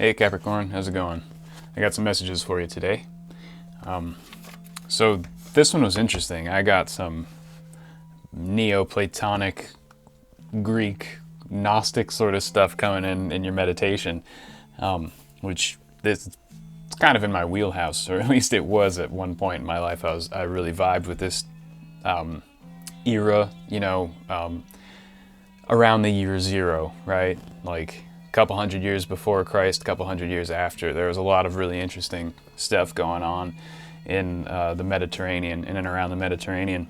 Hey Capricorn, how's it going? I got some messages for you today. So this one was interesting. I got some Neoplatonic, Greek, Gnostic sort of stuff coming in your meditation, which it's kind of in my wheelhouse, or at least it was at one point in my life. I really vibed with this era, around the year zero, right? Like a couple hundred years before Christ, a couple hundred years after. There was a lot of really interesting stuff going on in the Mediterranean, in and around the Mediterranean.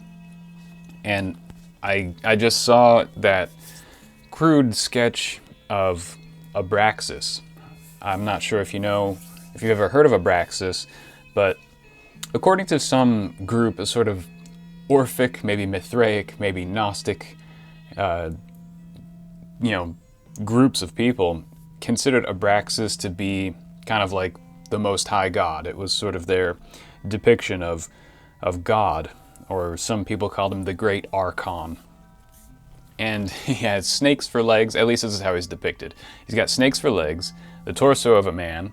And I just saw that crude sketch of Abraxas. I'm not sure if you've ever heard of Abraxas, but according to some group, a sort of Orphic, maybe Mithraic, maybe Gnostic, groups of people considered Abraxas to be kind of like the Most High God. It was sort of their depiction of God, or some people called him the Great Archon. And he has snakes for legs, at least this is how he's depicted. He's got snakes for legs, the torso of a man,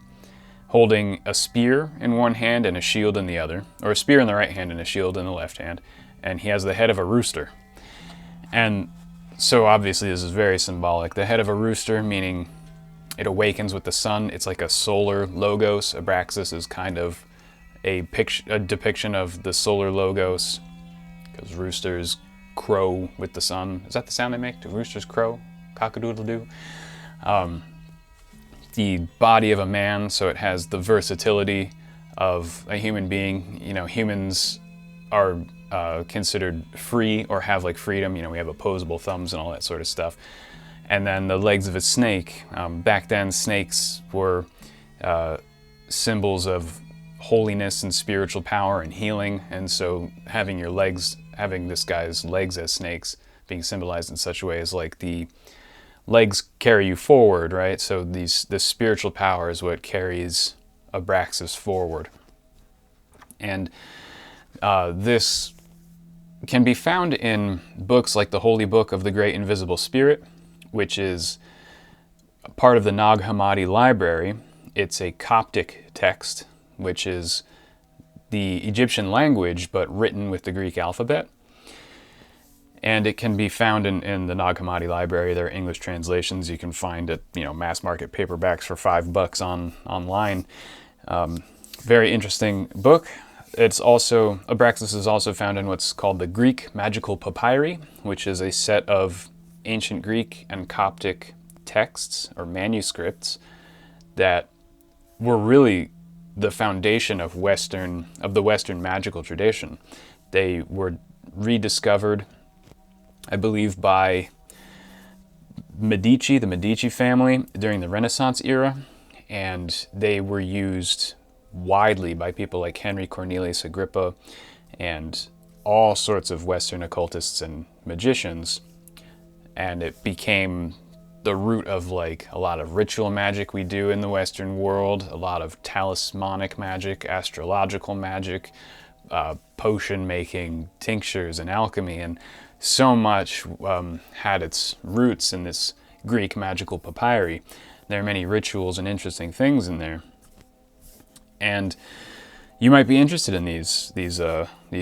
holding a spear in one hand and a shield in the other, or a spear in the right hand and a shield in the left hand, and he has the head of a rooster. And so obviously this is very symbolic. The head of a rooster, meaning it awakens with the sun. It's like a solar logos. Abraxas is kind of a depiction of the solar logos, because roosters crow with the sun. Is that the sound they make? Do roosters crow? Cock-a-doodle-doo? The body of a man, so it has the versatility of a human being. Humans are considered free, or have like freedom. We have opposable thumbs and all that sort of stuff. And then the legs of a snake. Back then, snakes were symbols of holiness and spiritual power and healing. And so having this guy's legs as snakes being symbolized in such a way as like the legs carry you forward, right? So this spiritual power is what carries Abraxas forward. And this can be found in books like the Holy Book of the Great Invisible Spirit, which is part of the Nag Hammadi library. It's a Coptic text, which is the Egyptian language, but written with the Greek alphabet. And it can be found in the Nag Hammadi library. There are English translations you can find at mass market paperbacks for $5 online. Very interesting book. Abraxas is also found in what's called the Greek Magical Papyri, which is a set of ancient Greek and Coptic texts or manuscripts that were really the foundation of the Western magical tradition. They were rediscovered, I believe, by the Medici family during the Renaissance era, and they were used widely by people like Henry Cornelius Agrippa and all sorts of Western occultists and magicians. And it became the root of like a lot of ritual magic we do in the Western world, a lot of talismanic magic, astrological magic, potion making, tinctures, and alchemy. And so much had its roots in this Greek magical papyri. There are many rituals and interesting things in there. And you might be interested in these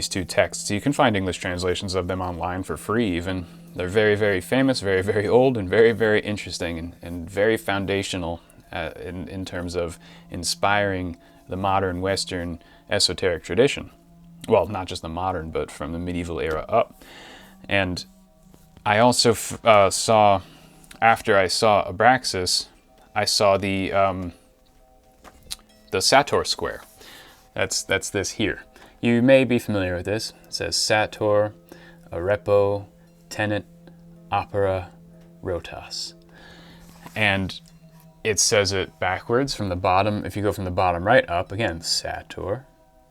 two texts. You can find English translations of them online for free even. They're very, very famous, very, very old, and very, very interesting, and very foundational in terms of inspiring the modern Western esoteric tradition. Well, not just the modern, but from the medieval era up. And I also saw, after I saw Abraxas, I saw the Sator square. That's this here. You may be familiar with this. It says Sator, Arepo, Tenet, Opera, Rotas. And it says it backwards from the bottom. If you go from the bottom right up, again, Sator,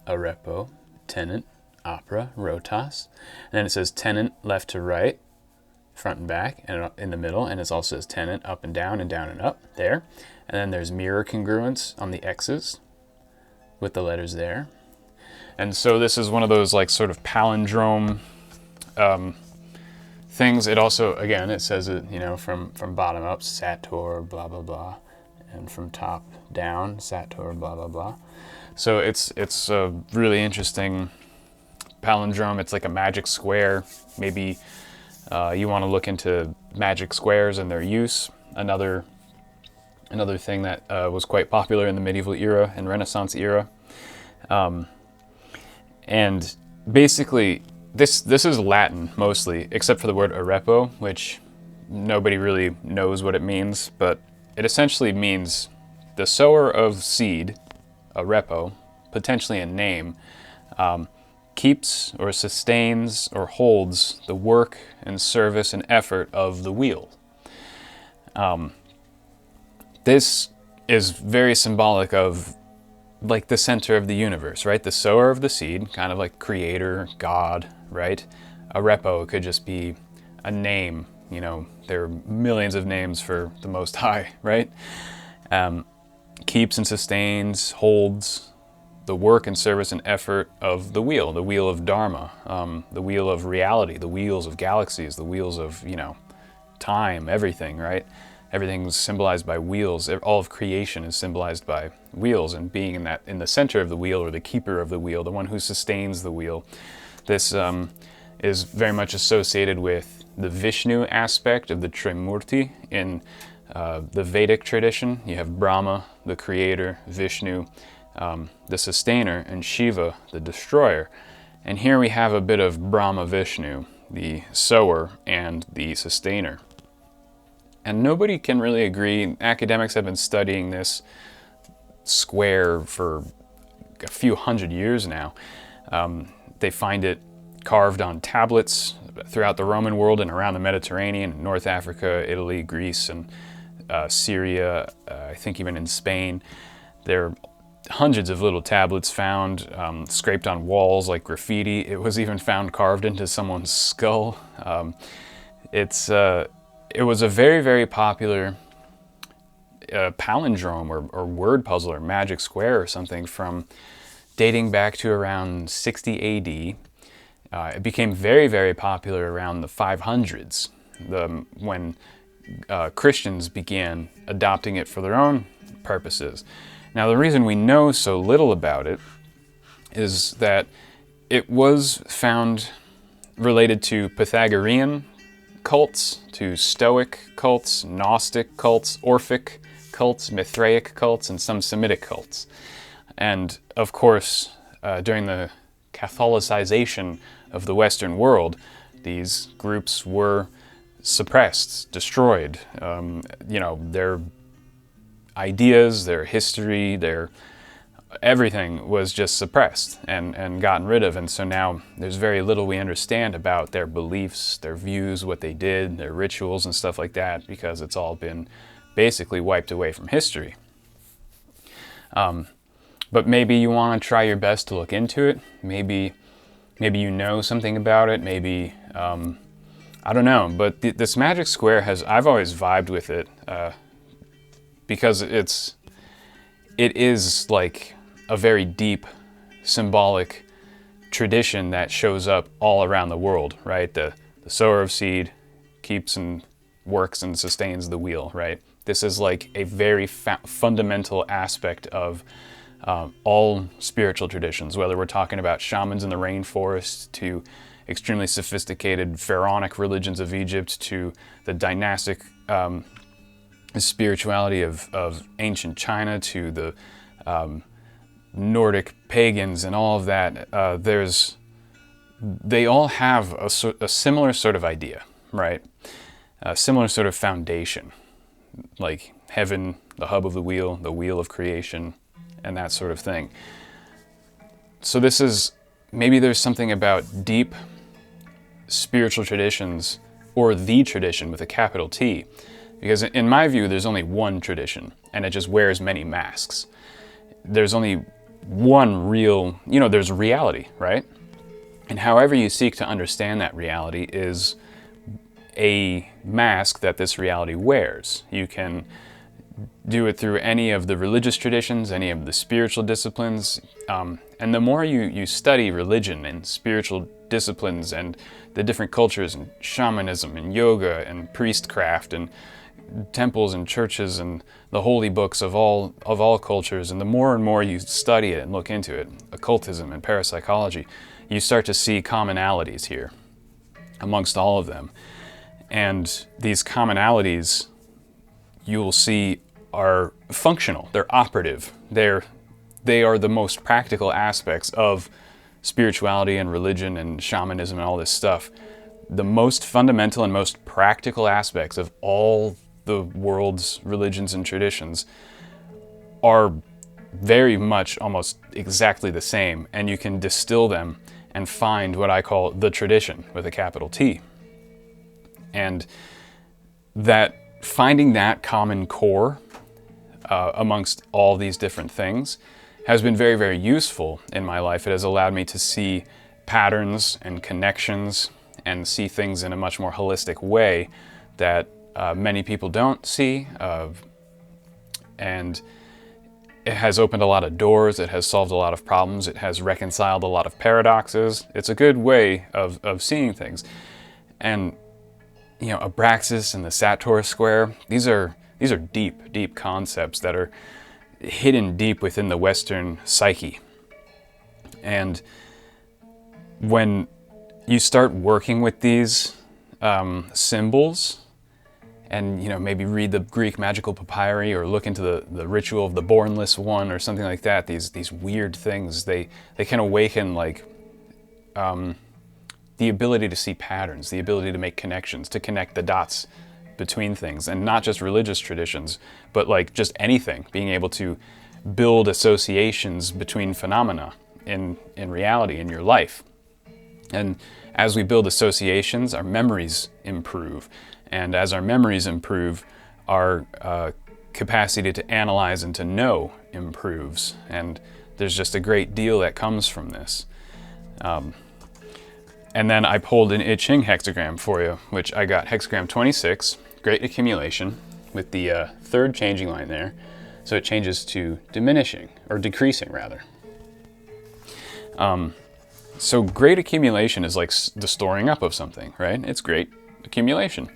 Arepo, Tenet, Opera, Rotas. And then it says Tenet left to right, front and back, and in the middle. And it also says Tenet up and down and up there. And then there's mirror congruence on the X's with the letters there. And so this is one of those like sort of palindrome things. It also, again, it says it, from bottom up, Sator, blah, blah, blah. and from top down, Sator, blah, blah, blah. So it's a really interesting palindrome. It's like a magic square. Maybe you want to look into magic squares and their use. Another thing that was quite popular in the medieval era and Renaissance era. And basically, this is Latin mostly, except for the word arepo, which nobody really knows what it means, but it essentially means the sower of seed, arepo, potentially a name, keeps or sustains or holds the work and service and effort of the wheel. This is very symbolic of like the center of the universe, right? The sower of the seed, kind of like creator, God, right? Arepo could just be a name. You know, there are millions of names for the Most High, right? Keeps and sustains, holds the work and service and effort of the wheel of Dharma, the wheel of reality, the wheels of galaxies, the wheels of, you know, time, everything, right? Everything's symbolized by wheels. All of creation is symbolized by wheels, and being in the center of the wheel, or the keeper of the wheel, the one who sustains the wheel. This is very much associated with the Vishnu aspect of the Trimurti in the Vedic tradition. You have Brahma, the creator, Vishnu, the sustainer, and Shiva, the destroyer. And here we have a bit of Brahma Vishnu, the sower and the sustainer. And nobody can really agree. Academics have been studying this square for a few hundred years now. They find it carved on tablets throughout the Roman world and around the Mediterranean, North Africa, Italy, Greece, and Syria, I think even in Spain. There are hundreds of little tablets found, scraped on walls like graffiti. It was even found carved into someone's skull. It was a very, very popular palindrome or word puzzle or magic square or something from dating back to around 60 AD. It became very, very popular around the 500s, when Christians began adopting it for their own purposes. Now, the reason we know so little about it is that it was found related to Pythagorean cults, to Stoic cults, Gnostic cults, Orphic cults, Mithraic cults, and some Semitic cults. And of course, during the Catholicization of the Western world, these groups were suppressed, destroyed. You know, their ideas, their history, their everything was just suppressed and gotten rid of. And so now there's very little we understand about their beliefs, their views, what they did, their rituals and stuff like that, because it's all been basically wiped away from history. But maybe you want to try your best to look into it. Maybe you know something about it. Maybe, I don't know. But this magic square I've always vibed with it because it is like a very deep symbolic tradition that shows up all around the world, right? The sower of seed keeps and works and sustains the wheel, right? This is like a very fundamental aspect of all spiritual traditions, whether we're talking about shamans in the rainforest to extremely sophisticated pharaonic religions of Egypt to the dynastic spirituality of ancient China to the Nordic pagans and all of that. They all have a similar sort of idea, right? A similar sort of foundation, like heaven, the hub of the wheel of creation, and that sort of thing. So maybe there's something about deep spiritual traditions, or the tradition with a capital T, because in my view, there's only one tradition, and it just wears many masks. There's only one real, there's reality, right? And however you seek to understand that reality is a mask that this reality wears. You can do it through any of the religious traditions, any of the spiritual disciplines, and the more you study religion and spiritual disciplines and the different cultures and shamanism and yoga and priestcraft and temples and churches and the holy books of all cultures, and the more and more you study it and look into it, occultism and parapsychology, you start to see commonalities here amongst all of them. And these commonalities, you will see, are functional, they're operative, they are the most practical aspects of spirituality and religion and shamanism and all this stuff. The most fundamental and most practical aspects of all the world's religions and traditions are very much almost exactly the same, and you can distill them and find what I call the tradition with a capital T. And that finding that common core amongst all these different things has been very, very useful in my life. It has allowed me to see patterns and connections and see things in a much more holistic way that many people don't see. And it has opened a lot of doors, it has solved a lot of problems, it has reconciled a lot of paradoxes. It's a good way of seeing things. And, you know, Abraxas and the Sator square, these are deep, deep concepts that are hidden deep within the Western psyche. And when you start working with these symbols, and maybe read the Greek magical papyri or look into the ritual of the Bornless One or something like that, these weird things, they can awaken like the ability to see patterns, the ability to make connections, to connect the dots between things, and not just religious traditions, but like just anything, being able to build associations between phenomena in reality, in your life. And as we build associations, our memories improve. And as our memories improve, our capacity to analyze and to know improves. And there's just a great deal that comes from this. And then I pulled an I Ching hexagram for you, which I got hexagram 26, great accumulation, with the third changing line there. So it changes to diminishing, or decreasing rather. So great accumulation is like the storing up of something, right? It's great accumulation.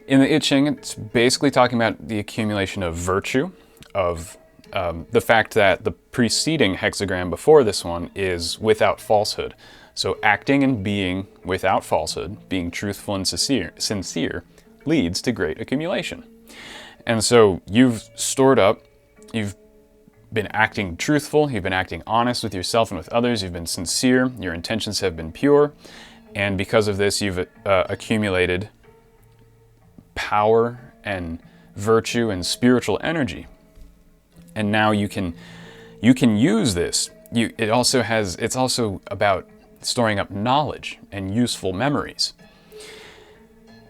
In the I Ching, it's basically talking about the accumulation of virtue, of the fact that the preceding hexagram before this one is without falsehood. So acting and being without falsehood, being truthful and sincere leads to great accumulation. And so you've stored up, you've been acting truthful, you've been acting honest with yourself and with others, you've been sincere, your intentions have been pure, and because of this you've accumulated power and virtue and spiritual energy. And now you can use this. It's also about storing up knowledge and useful memories.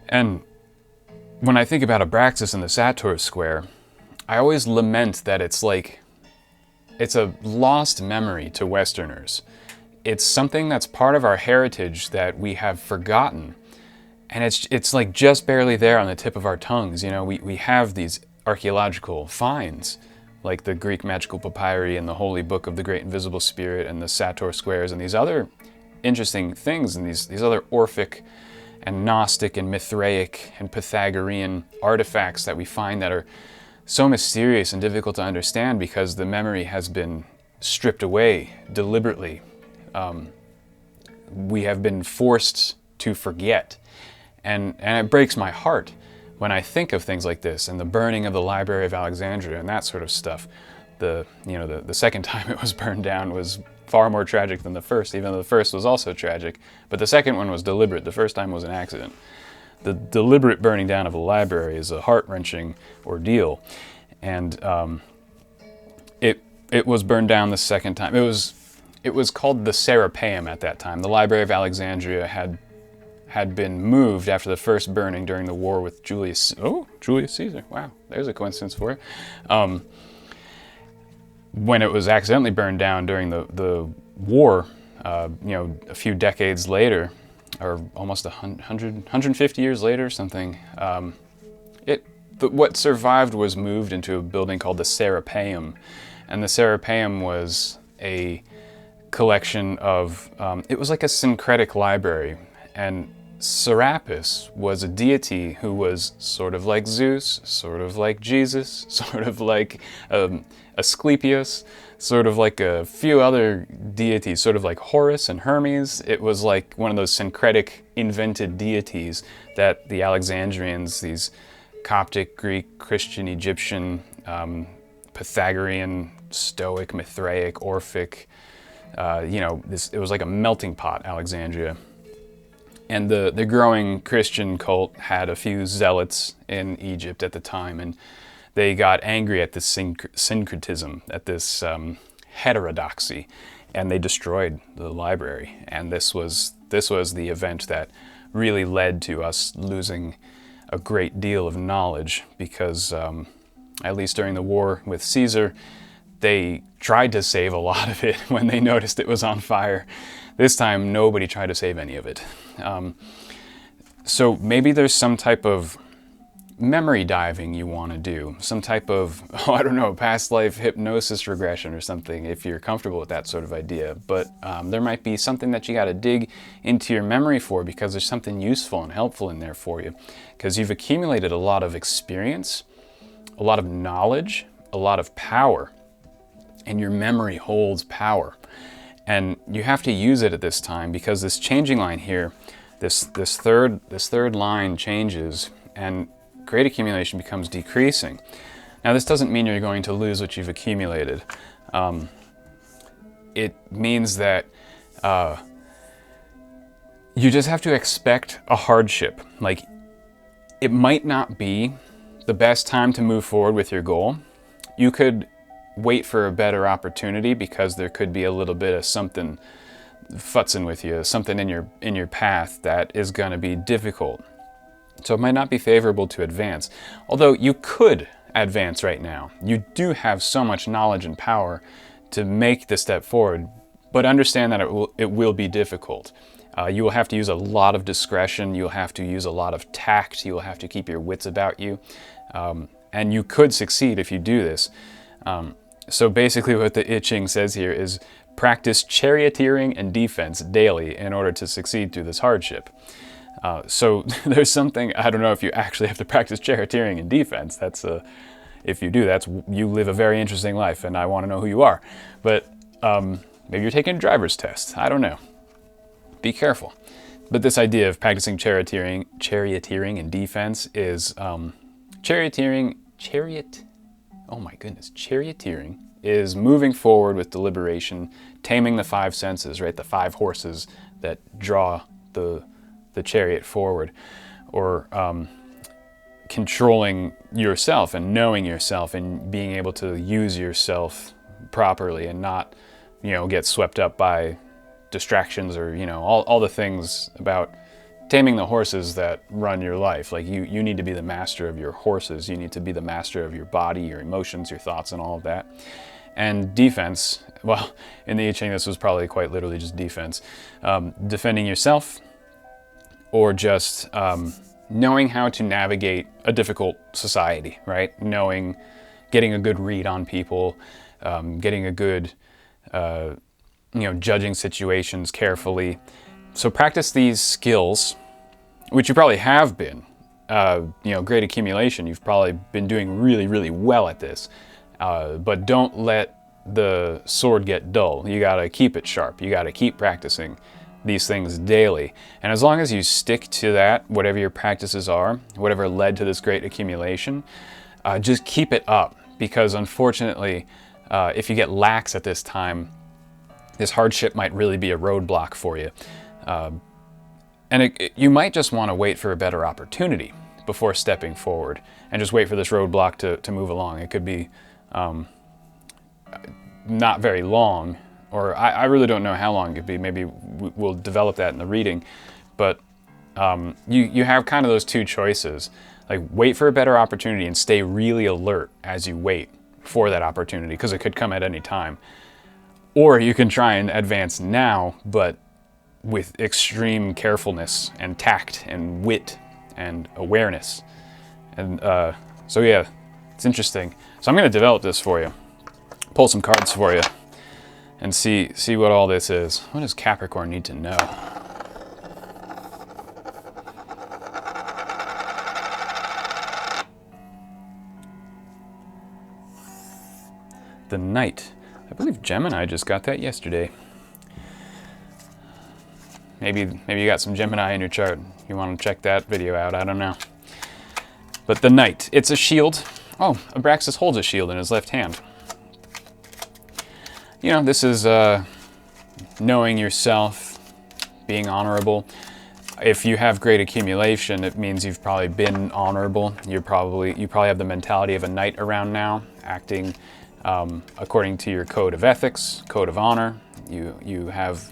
And when I think about Abraxas and the Sator square, I always lament that it's a lost memory to Westerners. It's something that's part of our heritage that we have forgotten. And it's like just barely there on the tip of our tongues. We have these archaeological finds, like the Greek magical papyri and the Holy Book of the Great Invisible Spirit and the Sator squares and these other interesting things, and these other Orphic and Gnostic and Mithraic and Pythagorean artifacts that we find that are so mysterious and difficult to understand because the memory has been stripped away deliberately. We have been forced to forget. And it breaks my heart when I think of things like this and the burning of the Library of Alexandria and that sort of stuff. The second time it was burned down was far more tragic than the first, even though the first was also tragic. But the second one was deliberate. The first time was an accident. The deliberate burning down of a library is a heart-wrenching ordeal. And it was burned down the second time. It was called the Serapeum at that time. The Library of Alexandria had been moved after the first burning during the war with Julius Caesar. Wow, there's a coincidence for you. When it was accidentally burned down during the war, a few decades later, or almost 150 years later, something, what survived was moved into a building called the Serapeum. And the Serapeum was a collection of, it was like a syncretic library. And Serapis was a deity who was sort of like Zeus, sort of like Jesus, sort of like Asclepius, sort of like a few other deities, sort of like Horus and Hermes. It was like one of those syncretic invented deities that the Alexandrians, these Coptic, Greek, Christian, Egyptian, Pythagorean, Stoic, Mithraic, Orphic, it was like a melting pot, Alexandria. And the growing Christian cult had a few zealots in Egypt at the time, and they got angry at this syncretism, at this heterodoxy, and they destroyed the library. And this was the event that really led to us losing a great deal of knowledge, because at least during the war with Caesar, they tried to save a lot of it when they noticed it was on fire. This time, nobody tried to save any of it. So maybe there's some type of memory diving you want to do, some type of, past life hypnosis regression or something, if you're comfortable with that sort of idea. But there might be something that you got to dig into your memory for, because there's something useful and helpful in there for you, because you've accumulated a lot of experience, a lot of knowledge, a lot of power, and your memory holds power. And you have to use it at this time, because this changing line here, this third line changes, and great accumulation becomes decreasing. Now, this doesn't mean you're going to lose what you've accumulated. It means that you just have to expect a hardship. Like, it might not be the best time to move forward with your goal. You could wait for a better opportunity, because there could be a little bit of something futzing with you, something in your path that is going to be difficult. So it might not be favorable to advance. Although you could advance right now. You do have so much knowledge and power to make the step forward, but understand that it will be difficult. You will have to use a lot of discretion. You'll have to use a lot of tact. You'll have to keep your wits about you. And you could succeed if you do this. So basically what the I Ching says here is practice charioteering and defense daily in order to succeed through this hardship. So there's something, I don't know if you actually have to practice charioteering and defense. If you do, you live a very interesting life, and I want to know who you are. But maybe you're taking a driver's test. I don't know. Be careful. But this idea of practicing charioteering and defense is charioteering is moving forward with deliberation, taming the five senses, right? The five horses that draw the chariot forward, or controlling yourself and knowing yourself and being able to use yourself properly and not, get swept up by distractions or, all the things about taming the horses that run your life. Like you need to be the master of your horses. You need to be the master of your body, your emotions, your thoughts, and all of that. And defense, well, in the I Ching, this was probably quite literally just defense. Defending yourself, or just knowing how to navigate a difficult society, right? Getting a good read on people, getting a good, judging situations carefully. So practice these skills, which you probably have been. Great accumulation. You've probably been doing really, really well at this. But don't let the sword get dull. You gotta keep it sharp. You gotta keep practicing these things daily. And as long as you stick to that, whatever your practices are, whatever led to this great accumulation, just keep it up. Because unfortunately, if you get lax at this time, this hardship might really be a roadblock for you. And you might just want to wait for a better opportunity before stepping forward, and just wait for this roadblock to move along. It could be not very long, or I really don't know how long it could be. Maybe we'll develop that in the reading. But you have kind of those two choices. Like, wait for a better opportunity and stay really alert as you wait for that opportunity, because it could come at any time. Or you can try and advance now, but with extreme carefulness and tact and wit and awareness. And so yeah, it's interesting. So I'm going to develop this for you, pull some cards for you, and see what all this is. What does Capricorn need to know? the Knight. I believe Gemini just got that yesterday. Maybe you got some Gemini in your chart. You want to check that video out, I don't know. But the Knight, it's a shield. Oh, Abraxas holds a shield in his left hand. You know, this is knowing yourself, being honorable. If you have great accumulation, it means you've probably been honorable. You probably have the mentality of a knight around now, acting according to your code of ethics, code of honor. You have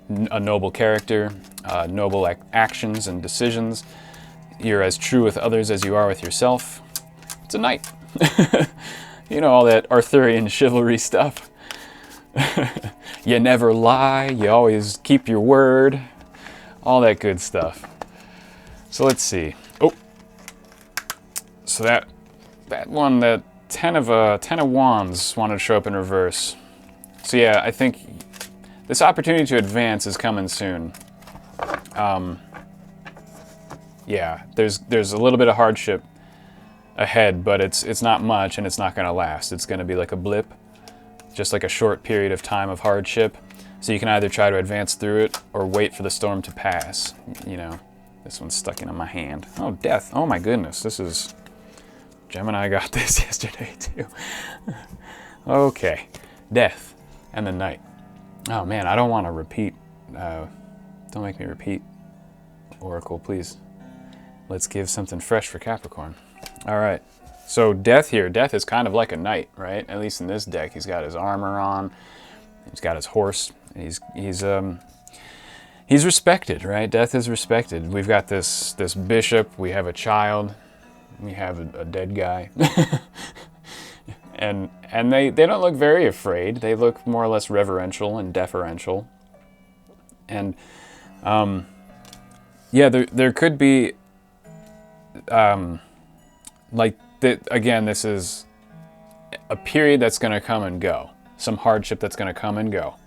a noble character, noble actions and decisions. You're as true with others as you are with yourself. It's a knight. You know, all that Arthurian chivalry stuff. You never lie, you always keep your word, all that good stuff. So let's see. Oh, so that one, that 10 of Wands wanted to show up in reverse. So yeah, I think this opportunity to advance is coming soon. Yeah, there's a little bit of hardship ahead, but it's not much, and it's not going to last. It's going to be like a blip, just like a short period of time of hardship. So you can either try to advance through it or wait for the storm to pass. You know, this one's stuck in my hand. Oh, Death. Oh my goodness, this is... Gemini got this yesterday too. Okay, Death and the Knight. Oh man, I don't want to repeat. Don't make me repeat. Oracle, please. Let's give something fresh for Capricorn. All right. So Death here, Death is kind of like a knight, right? At least in this deck, he's got his armor on, he's got his horse, he's respected, right? Death is respected. We've got this bishop, we have a child, we have a dead guy, and they don't look very afraid. They look more or less reverential and deferential, and yeah, there could be like. Again, this is a period that's going to come and go. Some hardship that's going to come and go.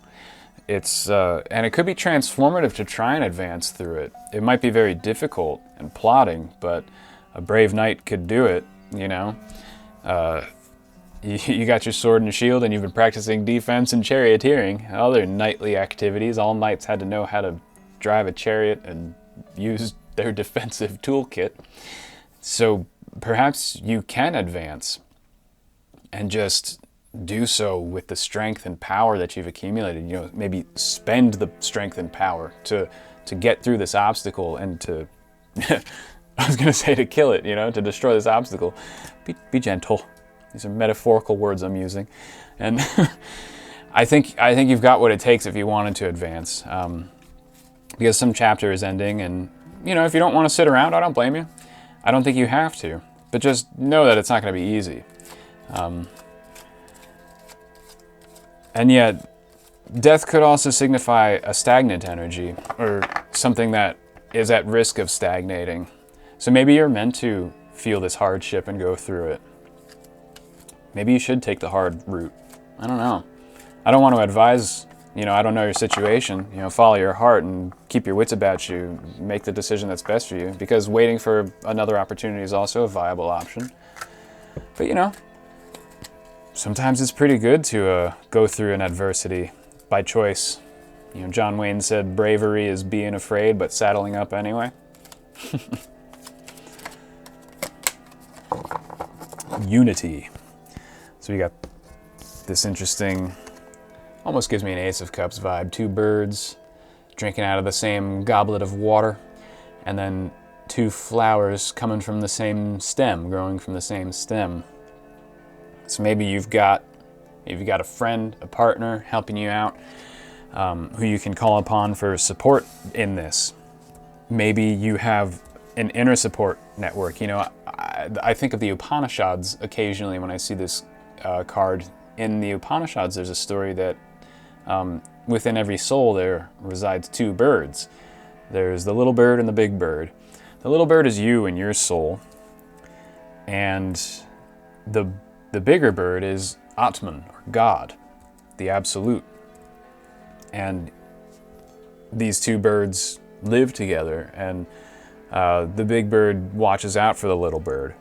It's and it could be transformative to try and advance through it. It might be very difficult and plodding, but a brave knight could do it, you know. You got your sword and shield, and you've been practicing defense and charioteering, other knightly activities. All knights had to know how to drive a chariot and use their defensive toolkit. So perhaps you can advance and just do so with the strength and power that you've accumulated. You know, maybe spend the strength and power to get through this obstacle and to, I was going to say to kill it, you know, to destroy this obstacle. Be gentle. These are metaphorical words I'm using. And I think you've got what it takes if you wanted to advance. Because some chapter is ending, and, you know, if you don't want to sit around, I don't blame you. I don't think you have to, but just know that it's not going to be easy. And yet, Death could also signify a stagnant energy, or something that is at risk of stagnating. So maybe you're meant to feel this hardship and go through it. Maybe you should take the hard route. I don't know. I don't want to advise, you know, I don't know your situation. You know, follow your heart and keep your wits about you. Make the decision that's best for you, because waiting for another opportunity is also a viable option. But, you know, sometimes it's pretty good to go through an adversity by choice. You know, John Wayne said, bravery is being afraid, but saddling up anyway. Unity. So we got this interesting, almost gives me an Ace of Cups vibe. Two birds drinking out of the same goblet of water, and then two flowers coming from the same stem, growing from the same stem. So maybe you've got a friend, a partner helping you out, who you can call upon for support in this. Maybe you have an inner support network. You know, I think of the Upanishads occasionally when I see this card. In the Upanishads, there's a story that within every soul there resides two birds. There's the little bird and the big bird. The little bird is you and your soul, and the bigger bird is Atman, or God, the Absolute. And these two birds live together, and the big bird watches out for the little bird.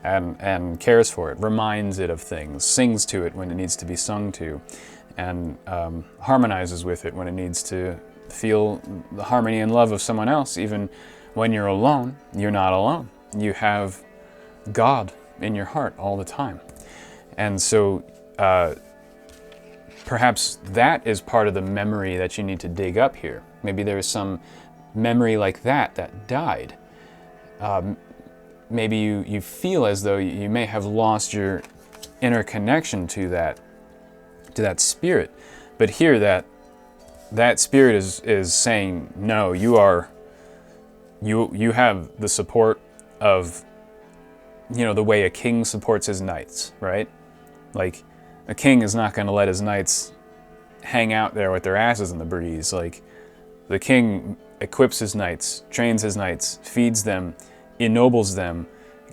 and cares for it, reminds it of things, sings to it when it needs to be sung to, and harmonizes with it when it needs to feel the harmony and love of someone else. Even when you're alone, you're not alone. You have God in your heart all the time. And so perhaps that is part of the memory that you need to dig up here. Maybe there is some memory like that died. Maybe you feel as though you may have lost your inner connection to that spirit. But here that spirit is saying, no, you have the support of, the way a king supports his knights, right? Like, a king is not going to let his knights hang out there with their asses in the breeze. Like, the king equips his knights, trains his knights, feeds them, ennobles them,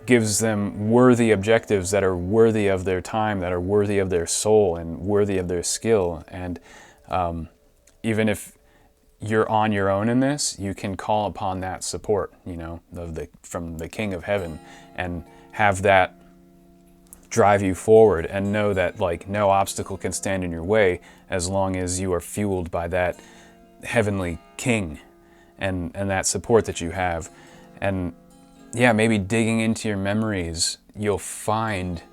gives them worthy objectives that are worthy of their time, that are worthy of their soul and worthy of their skill. And even if you're on your own in this, you can call upon that support, from the King of Heaven, and have that drive you forward, and know that no obstacle can stand in your way as long as you are fueled by that heavenly King and that support that you have. And yeah, maybe digging into your memories, you'll find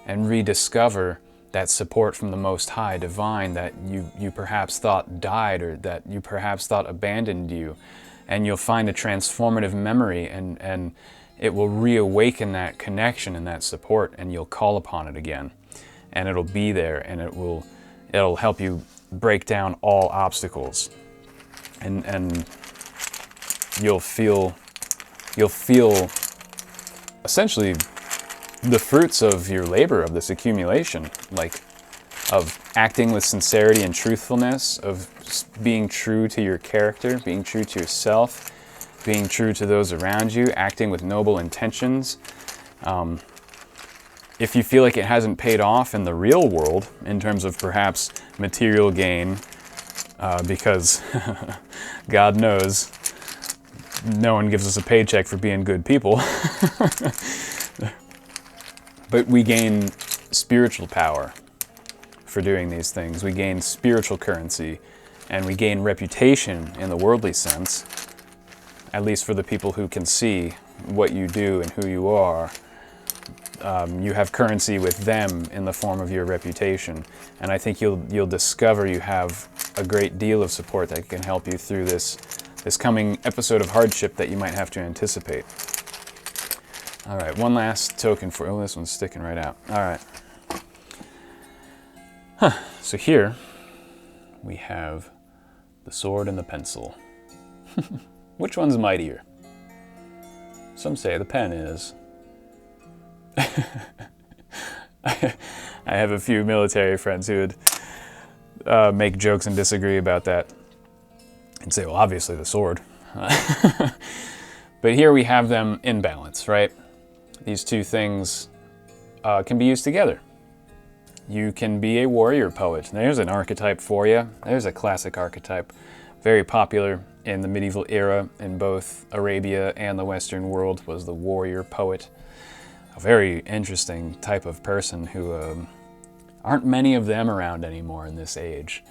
and rediscover that support from the Most High Divine that you perhaps thought died, or that you perhaps thought abandoned you. And you'll find a transformative memory, and it will reawaken that connection and that support, and you'll call upon it again. And it'll be there, and it'll help you break down all obstacles. And you'll feel essentially the fruits of your labor, of this accumulation, of acting with sincerity and truthfulness, of being true to your character, being true to yourself, being true to those around you, acting with noble intentions. If you feel like it hasn't paid off in the real world, in terms of perhaps material gain, because God knows no one gives us a paycheck for being good people, but we gain spiritual power for doing these things. We gain spiritual currency, and we gain reputation in the worldly sense, at least for the people who can see what you do and who you are. You have currency with them in the form of your reputation. And I think you'll discover you have a great deal of support that can help you through this coming episode of hardship that you might have to anticipate. All right, one last token for, this one's sticking right out. All right. So here we have the sword and the pencil. Which one's mightier? Some say the pen is. I have a few military friends who would make jokes and disagree about that and say, well, obviously the sword. But here we have them in balance, right? These two things can be used together. You can be a warrior poet. There's an archetype for you. There's a classic archetype, very popular in the medieval era in both Arabia and the Western world, was the warrior poet. A very interesting type of person who aren't many of them around anymore in this age.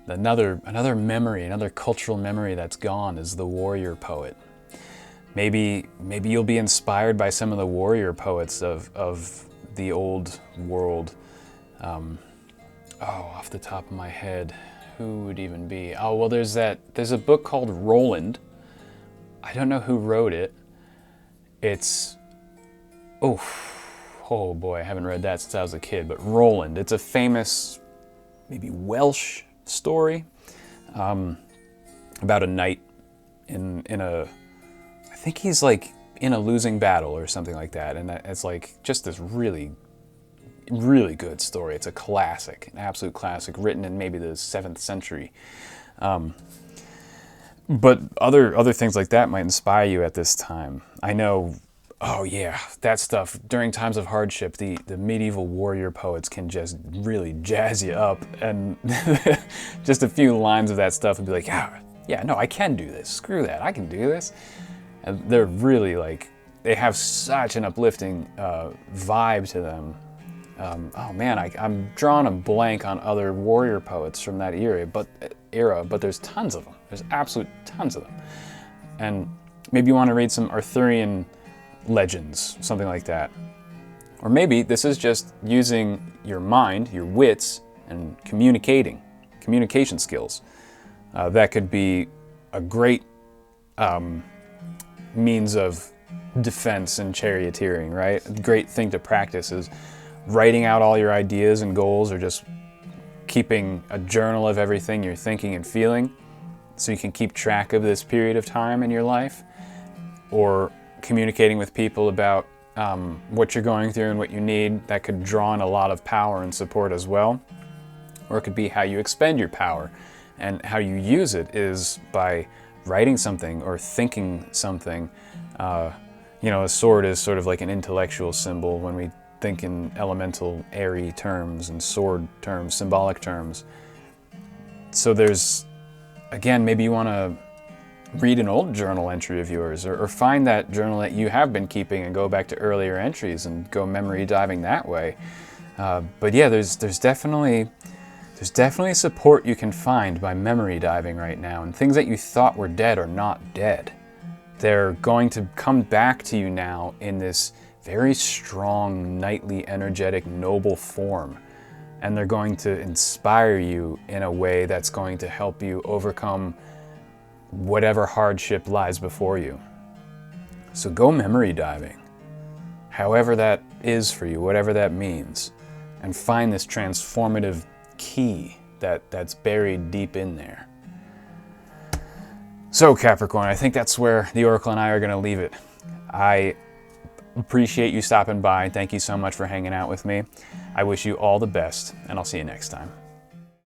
Another memory, another cultural memory that's gone is the warrior poet. Maybe you'll be inspired by some of the warrior poets of the old world. Off the top of my head, who would even be? Oh, well, there's a book called Roland. I don't know who wrote it. It's, oh boy, I haven't read that since I was a kid, but Roland. It's a famous, maybe Welsh story about a knight in a, I think he's like in a losing battle or something like that. And it's like just this really, really good story. It's a classic, an absolute classic, written in maybe the 7th century. But other things like that might inspire you at this time. I know, oh yeah, that stuff, during times of hardship, the medieval warrior poets can just really jazz you up, and just a few lines of that stuff would be like, yeah, no, I can do this. Screw that, I can do this. And they're really like they have such an uplifting vibe to them. Oh man, I'm drawing a blank on other warrior poets from that era, but there's tons of them. There's absolute tons of them. And maybe you want to read some Arthurian legends, something like that. Or maybe this is just using your mind, your wits, and communication skills. That could be a great means of defense and charioteering, right? A great thing to practice is writing out all your ideas and goals, or just keeping a journal of everything you're thinking and feeling so you can keep track of this period of time in your life, or communicating with people about what you're going through and what you need. That could draw in a lot of power and support as well. Or it could be how you expend your power, and how you use it is by writing something or thinking something. You know, a sword is sort of like an intellectual symbol when we think in elemental, airy terms and sword terms, symbolic terms. So there's, again, maybe you want to read an old journal entry of yours, or find that journal that you have been keeping and go back to earlier entries and go memory diving that way. But yeah, there's definitely support you can find by memory diving right now, and things that you thought were dead are not dead. They're going to come back to you now in this very strong, knightly, energetic, noble form. And they're going to inspire you in a way that's going to help you overcome whatever hardship lies before you. So go memory diving, however that is for you, whatever that means, and find this transformative key that's buried deep in there. So Capricorn, I think that's where the Oracle and I are going to leave it. I appreciate you stopping by. Thank you so much for hanging out with me. I wish you all the best, and I'll see you next time.